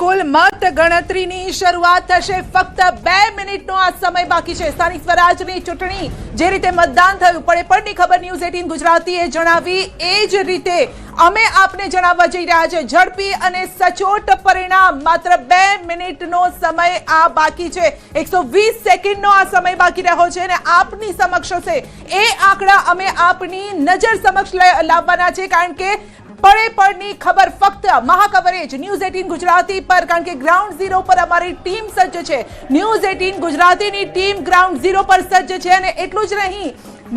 બિલકુલ મત ગણતરીની શરૂઆત થશે. ફક્ત 2 મિનિટનો આ સમય બાકી છે. સ્થાનિક સ્વરાજની ચૂંટણી જે રીતે મતદાન થયું પડની ખબર ન્યૂઝ 18 ગુજરાતીએ જણાવી એ જ રીતે અમે આપને જણાવવા જઈ રહ્યા છે. ઝડપી અને સચોટ પરિણામ. માત્ર 2 મિનિટનો સમય આ બાકી છે. 120 સેકન્ડનો આ સમય બાકી રહ્યો છે અને આપની સમક્ષ છે એ આંકડા અમે આપની નજર સમક્ષ લાવવાના છે, કારણ કે પડની ખબર ફક્ત મહાકવરેજ ન્યૂઝ 18 ગુજરાતી પર, કારણ કે ગ્રાઉન્ડ ઝીરો પર અમારી ટીમ સજ્જ છે. ન્યૂઝ 18 ગુજરાતીની ટીમ ગ્રાઉન્ડ ઝીરો પર સજ્જ છે અને એટલું જ નહીં,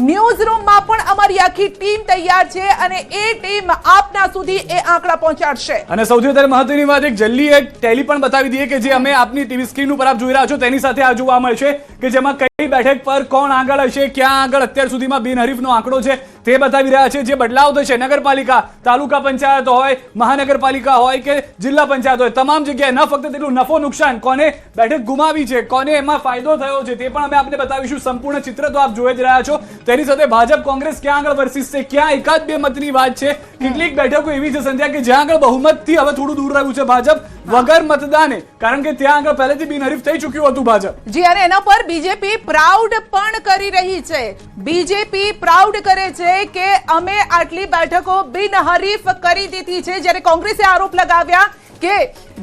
ન્યૂઝ રૂમમાં પણ અમારી આખી ટીમ તૈયાર છે અને એ ટીમ આપના સુધી એ આંકડા પહોંચાડશે. અને સૌથી વધારે મહત્વની વાત, એક જલ્દી એક ટેલી પણ બતાવી દઈએ કે જે અમે આપની ટીવી સ્ક્રીન ઉપર આપ જોઈ રહ્યા છો તેની સાથે આ જોવા મળશે કે જેમાં કઈ બેઠક પર કોણ આગળ હશે, ક્યાં આગળ અત્યાર સુધીમાં બિનહરીફનો આંકડો છે તે બતાવી રહ્યા છે. જે બદલાવ થશે નગરપાલિકા, તાલુકા પંચાયત હોય, મહાનગરપાલિકા હોય કે જિલ્લા પંચાયત હોય, તમામ જગ્યાએ ન ફક્ત તેટલું નફો નુકસાન, કોને બેઠક ગુમાવી છે, કોને એમાં ફાયદો થયો છે તે પણ અમે આપને બતાવીશું. સંપૂર્ણ ચિત્ર તો આપ જોઈ જ રહ્યા છો. તેની સાથે ભાજપ કોંગ્રેસ ક્યાં આગળ વર્સિસ છે, ક્યાં એકાદ બે મતની વાત છે. કેટલીક બેઠકો એવી છે સંધ્યા કે જ્યાં આગળ બહુમતથી હવે થોડું દૂર રહ્યું છે ભાજપ વગર મતદાને, કારણ કે ત્યાં આગળ પહેલેથી બિનહરીફ થઈ ચૂક્યું હતું ભાજપ. જી, અને એના પર બીજેપી પ્રાઉડ પણ કરી રહી છે. બીજેપી પ્રાઉડ કરે છે કે અમે આટલી બેઠકો બિનહરીફ કરી દીધી છે, જ્યારે કોંગ્રેસે આરોપ લગાવ્યા કે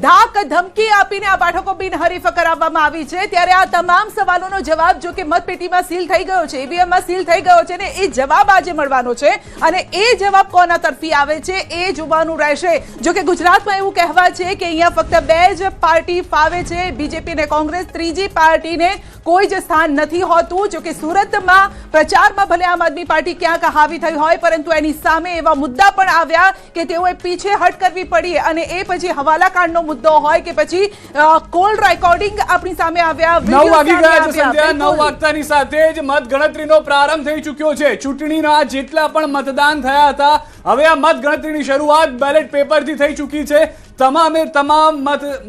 ધાક ધમકી આપીને આ બેઠકો બિનહરીફ કરાવવામાં આવી છે. ત્યારે આ તમામ સવાલોનો જવાબ જો કે મતપેટીમાં સીલ થઈ ગયો છે, ઈવીએમમાં સીલ થઈ ગયો છે ને એ જવાબ આજે મળવાનો છે અને એ જવાબ કોના તરફી આવે છે એ જોવાનું રહેશે. જો કે ગુજરાતમાં એવું કહેવા છે કે અહીંયા ફક્ત 2 જ પાર્ટી ફાવે છે, બીજેપી અને કોંગ્રેસ. ત્રીજી પાર્ટીને કોઈ જ સ્થાન નથી હોતું. જો કે સુરતમાં પ્રચારમાં ભલે આમ આદમી પાર્ટી ક્યાંક હાવી થઈ હોય, પરંતુ એની સામે એવા મુદ્દા પણ આવ્યા કે તેઓએ પીછેહટ કરવી પડી અને એ પછી હવાલા કાંડનો મુદ્દો હોય કે પછી કોલ રેકોર્ડિંગ આપણી સામે આવ્યા. 9 વાગી ગયા છે સંધ્યા. 9 વાગતાની સાથે જ મત ગણતરીનો પ્રારંભ થઈ ચૂક્યો છે. ચૂંટણીના જેટલા પણ મતદાન થયા હતા, હવે આ મત ગણતરીની શરૂઆત બેલેટ પેપરથી થઈ ચૂકી છે. તમામ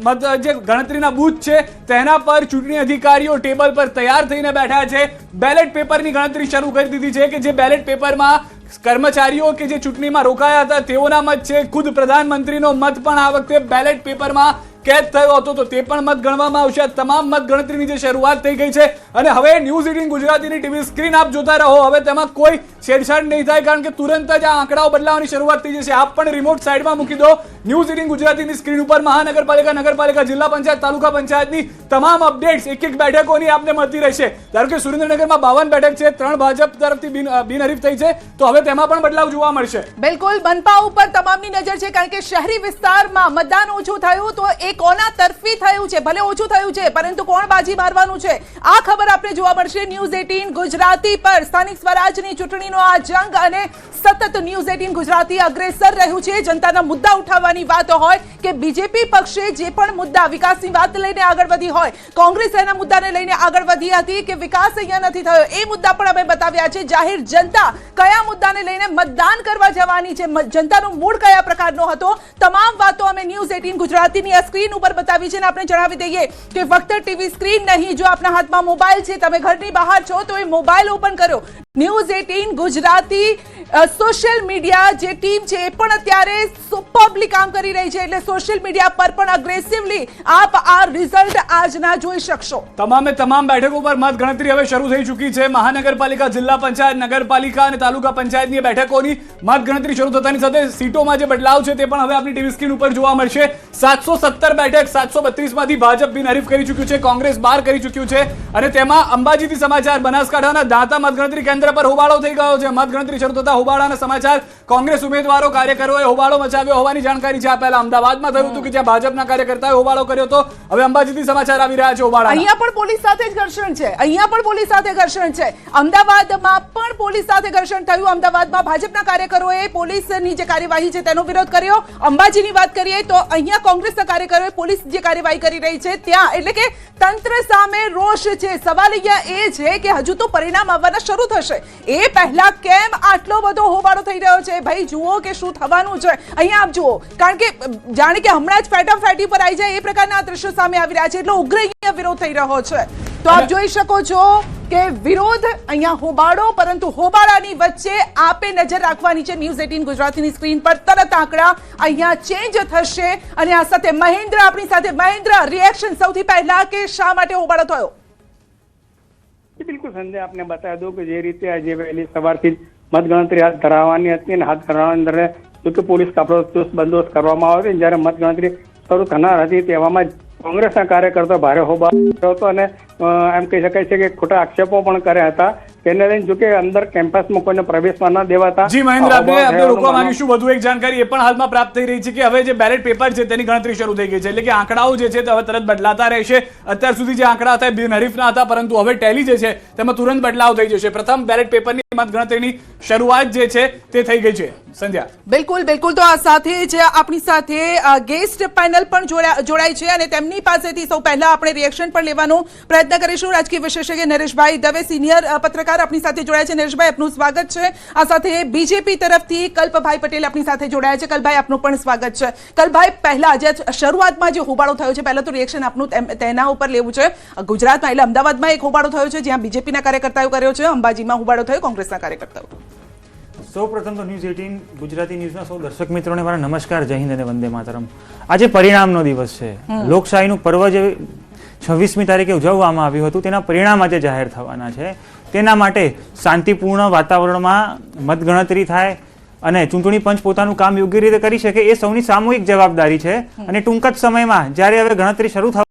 મત જે ગણતરીના બૂથ છે તેના પર ચૂંટણી અધિકારીઓ ટેબલ પર તૈયાર થઈને બેઠા છે. બેલેટ પેપરની ગણતરી શરૂ કરી દીધી છે કે જે બેલેટ પેપરમાં કર્મચારીઓ કે જે ચૂંટણીમાં રોકાયા હતા તેઓના મત છે. ખુદ પ્રધાનમંત્રીનો મત પણ આ વખતે બેલેટ પેપરમાં કેદ થયો હતો તો તે પણ મત ગણવામાં આવશે. તમામ મત ગણતરીની જે શરૂઆત થઈ ગઈ છે અને હવે ન્યૂઝ 18 ગુજરાતીની ટીવી સ્ક્રીન આપ જોતા રહો. હવે તેમાં કોઈ છેડછાડ નહીં થાય, કારણ કે તુરંત જ આ આંકડાઓ બદલાવાની શરૂઆત થઈ જશે. આપ પણ રિમોટ સાઈડમાં મૂકી દો. ન્યૂઝ 18 ગુજરાતીની સ્ક્રીન ઉપર મહાનગરપાલિકા, નગરપાલિકા, જિલ્લા પંચાયત, તાલુકા પંચાયતની તમામ અપડેટ્સ એક એક બેઠકોની આપને મળતી રહેશે. ધારો કે સુરેન્દ્રનગરમાં 52 બેઠક છે, 3 ભાજપ તરફથી બિનહરીફ થઈ છે, તો હવે તેમાં પણ બદલાવ જોવા મળશે. બિલકુલ મનપા ઉપર તમામની નજર છે, કારણ કે શહેરી વિસ્તારમાં મતદાન ઓછું થયું તો એ કોના તરફી થયું છે. ભલે ઓછું થયું છે પરંતુ કોણ બાજી મારવાનું છે આ ખબર આપણે જોવા મળશે ન્યૂઝ 18 ગુજરાતી પર. સ્થાનિક સ્વરાજની ચૂંટણીનો આ જંગ અને સતત ન્યૂઝ 18 ગુજરાતી અગ્રેસર રહ્યું છે. જનતાના મુદ્દા ઉઠાવવાની વાત હોય કે બીજેપી પક્ષે જે પણ મુદ્દા વિકાસની વાત લઈને આગળ વધી હોય, કોંગ્રેસ એના મુદ્દાને લઈને આગળ વધી હતી કે વિકાસ અહીંયા નથી થયો, એ મુદ્દા પણ અમે બતાવ્યા છે. જાહેર જનતા કયા મુદ્દાને લઈને મતદાન કરવા જવાની છે, જનતાનો મૂડ કયા પ્રકારનો હતો, તમામ વાતો અમે ન્યૂઝ 18 ગુજરાતીની આ સ્ક્રીન ઉપર બતાવી છે. અને આપણે જણાવી દઈએ કે ફક્ત ટીવી સ્ક્રીન નહીં, જો આપના હાથમાં મોબાઈલ છે, તમે ઘરની બહાર છો તો એ મોબાઈલ ઓપન કરો. ન્યૂઝ 18 ગુજરાતી સોશિયલ મીડિયા જે ટીમ છે એ પણ અત્યારે સુપરબલી કામ કરી રહી છે, એટલે સોશિયલ મીડિયા પર પણ અગ્રેસિવલી આપ આ રિઝલ્ટ આજના જોઈ શકશો. તમામે તમામ બેઠકો પર મત ગણતરી હવે શરૂ થઈ ચૂકી છે. મહાનગરપાલિકા, જિલ્લા પંચાયત, નગરપાલિકા અને તાલુકા પંચાયતની બેઠકોની મત ગણતરી શરૂ થતાની સાથે સીટોમાં જે બદલાવ છે તે પણ હવે આપણી ટીવી સ્ક્રીન ઉપર જોવા મળશે. 717 બેઠક 732 માંથી ભાજપ બિનહરીફ કરી ચૂક્યું છે, કોંગ્રેસ 12 કરી ચૂક્યું છે અને તેમાં અંબાજીથી સમાચાર, બનાસકાંઠાના દાંતા મતગણતરી કેન્દ્ર પર હોબાળો થઈ ગયો છે. મતગણતરી શરૂ થતા હોબાળાના સમાચાર. કોંગ્રેસ ઉમેદવારો, કાર્યકરોએ હોબાળો મચાવ્યો હોવાની જાણકારી છે. આ પહેલા અમદાવાદમાં થયું હતું કે જ્યાં ભાજપના કાર્યકર્તાઓએ હોબાળો કર્યો હતો. હવે અંબાજીથી સમાચાર આવી રહ્યા છે હોબાળા. અહીંયા પણ પોલીસ સાથે જ ઘર્ષણ છે, અહીંયા પણ પોલીસ સાથે ઘર્ષણ છે. અમદાવાદમાં પણ પોલીસ સાથે ઘર્ષણ થયું. અમદાવાદમાં ભાજપના કાર્યકરોએ પોલીસની જે કાર્યવાહી છે તેનો વિરોધ કર્યો. અંબાજીની વાત કરીએ તો અહીંયા કોંગ્રેસના કાર્યકરોએ પોલીસ જે કાર્યવાહી કરી રહી છે ત્યાં, એટલે કે તંત્ર સામે રોષ છે. સવાલ અહીંયા એ છે કે હજુ તો પરિણામ આવવાના શરૂ થશે, એ પહેલા કેમ આટલો બધો હોબાળો થઈ રહ્યો છે? ભાઈ જુઓ કે શું થવાનું છે. અહીંયા આપ જુઓ, કારણ કે જાણે કે હમણાં જ ફેટાફેટી પર આવી જાય એ પ્રકારના દ્રશ્યો સામે આવી રહ્યા છે, એટલો ઉગ્ર અહીંયા વિરોધ થઈ રહ્યો છે. તો આપ જોઈ શકો છો કે વિરોધ અહીંયા હોબાળો, પરંતુ હોબાળાની વચ્ચે આપે નજર રાખવાની છે ન્યૂઝ 18 ગુજરાતીની સ્ક્રીન પર. તરત આંકડા અહીંયા ચેન્જ થશે અને આ સાથે મહેન્દ્ર આપણી સાથે. મહેન્દ્ર, રિએક્શન સૌથી પહેલા કે શા માટે હોબાળો થયો? બિલકુલ સંજય, આપને બતાવી દઉં કે જે રીતે આજે વહેલી સવારથી જ મતગણતરી હાથ ધરાવવાની હતી અને હાથ ધરાવવાની અંદર જોકે પોલીસ કાફલો ચુસ્ત બંદોબસ્ત કરવામાં આવ્યો હતો. જ્યારે મતગણતરી શરૂ થનાર હતી તેવામાં જ કોંગ્રેસના કાર્યકર્તાઓ ભારે હોબાળો કર્યો હતો અને એમ કહી શકાય છે કે ખોટા આક્ષેપો પણ કર્યા હતા. તેને લઈને જોકે અંદર કેમ્પસમાં કોઈને પ્રવેશમાં ન દેવાતા. જી મહેન્દ્ર, આપણે રોકવા માંગીશું. વધુ એક જાણકારી એ પણ હાલમાં પ્રાપ્ત થઈ રહી છે કે હવે જે બેલેટ પેપર છે તેની ગણતરી શરૂ થઈ ગઈ છે, એટલે કે આંકડાઓ જે છે તે હવે તરત બદલાતા રહેશે. અત્યાર સુધી જે આંકડા હતા બિનહરીફના હતા, પરંતુ હવે ટેલી જે છે તેમાં તુરંત બદલાવ થઈ જશે. પ્રથમ બેલેટ પેપરની મતગણતરીની શરૂઆત જે છે તે થઈ ગઈ છે. સંધ્યા, બિલકુલ બિલકુલ. તો આ સાથે જ આપણી સાથે ગેસ્ટ પેનલ પણ જોડાય છે અને તેમની પાસેથી સૌ પહેલા આપણે રિએક્શન પણ લેવાનો પ્રયત્ન કરીશું. રાજકીય વિશેષજ્ઞ નરેશભાઈ દવે, સિનિયર પત્રકાર આપણી સાથે જોડાયા છે. નરેશભાઈ, આપનું સ્વાગત છે. આ સાથે બીજેપી તરફથી કલ્પભાઈ પટેલ આપણી સાથે જોડાયા છે. કલ્પભાઈ, આપનું પણ સ્વાગત છે. કલ્પભાઈ, પહેલા જે શરૂઆતમાં જે હોબાળો થયો છે, પહેલા તો રિએક્શન આપનું તેના ઉપર લેવું છે. ગુજરાતમાં એટલે અમદાવાદમાં એક હોબાળો થયો છે જ્યાં બીજેપીના કાર્યકર્તાઓ કર્યો છે, અંબાજીમાં હોબાળો થયો કોંગ્રેસના કાર્યકર્તાઓ. સૌપ્રથમ તો ન્યૂઝ 18 ગુજરાતી ન્યૂઝના સૌ દર્શક મિત્રોને મારા નમસ્કાર, જય હિન્દ અને વંદે માતરમ. આજે પરિણામનો દિવસ છે. લોકશાહીનું પર્વ જે 26મી તારીખે ઉજવવામાં આવ્યું હતું તેના પરિણામ આજે જાહેર થવાના છે. તેના માટે શાંતિપૂર્ણ વાતાવરણમાં મતગણતરી થાય અને ચૂંટણી પંચ પોતાનું કામ યોગ્ય રીતે કરી શકે એ સૌની સામૂહિક જવાબદારી છે. અને ટૂંક જ સમયમાં જ્યારે હવે ગણતરી શરૂ